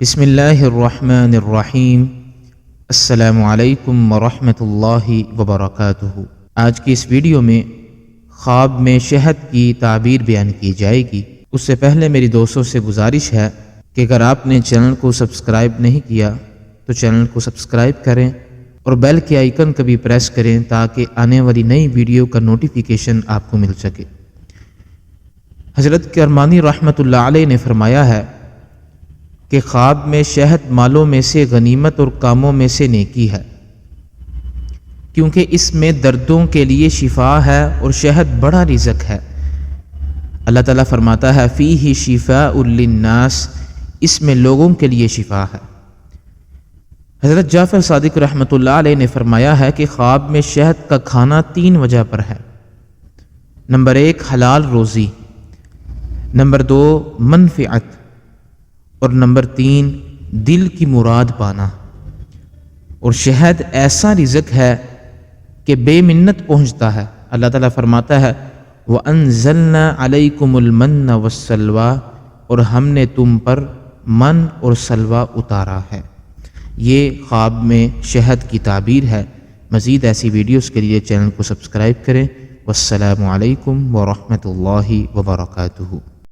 بسم اللہ الرحمن الرحیم۔ السلام علیکم ورحمۃ اللہ وبرکاتہ۔ آج کی اس ویڈیو میں خواب میں شہد کی تعبیر بیان کی جائے گی۔ اس سے پہلے میری دوستوں سے گزارش ہے کہ اگر آپ نے چینل کو سبسکرائب نہیں کیا تو چینل کو سبسکرائب کریں اور بیل کے آئیکن کو بھی پریس کریں تاکہ آنے والی نئی ویڈیو کا نوٹیفیکیشن آپ کو مل سکے۔ حضرت کرمانی رحمۃ اللہ علیہ نے فرمایا ہے کہ خواب میں شہد مالوں میں سے غنیمت اور کاموں میں سے نیکی ہے، کیونکہ اس میں دردوں کے لیے شفا ہے اور شہد بڑا رزق ہے۔ اللہ تعالیٰ فرماتا ہے فیہ شفاء للناس، اس میں لوگوں کے لیے شفا ہے۔ حضرت جعفر صادق رحمۃ اللہ علیہ نے فرمایا ہے کہ خواب میں شہد کا کھانا 3 وجہ پر ہے۔ نمبر 1 حلال روزی، نمبر 2 منفعت، اور نمبر 3 دل کی مراد پانا۔ اور شہد ایسا رزق ہے کہ بے منت پہنچتا ہے۔ اللہ تعالیٰ فرماتا ہے وَأَنزَلْنَا عَلَيْكُمُ الْمَنَّ وَالسَّلْوَىٰ، اور ہم نے تم پر من اور سلوہ اتارا ہے۔ یہ خواب میں شہد کی تعبیر ہے۔ مزید ایسی ویڈیوز کے لیے چینل کو سبسکرائب کریں۔ والسلام علیکم ورحمۃ اللہ وبرکاتہ۔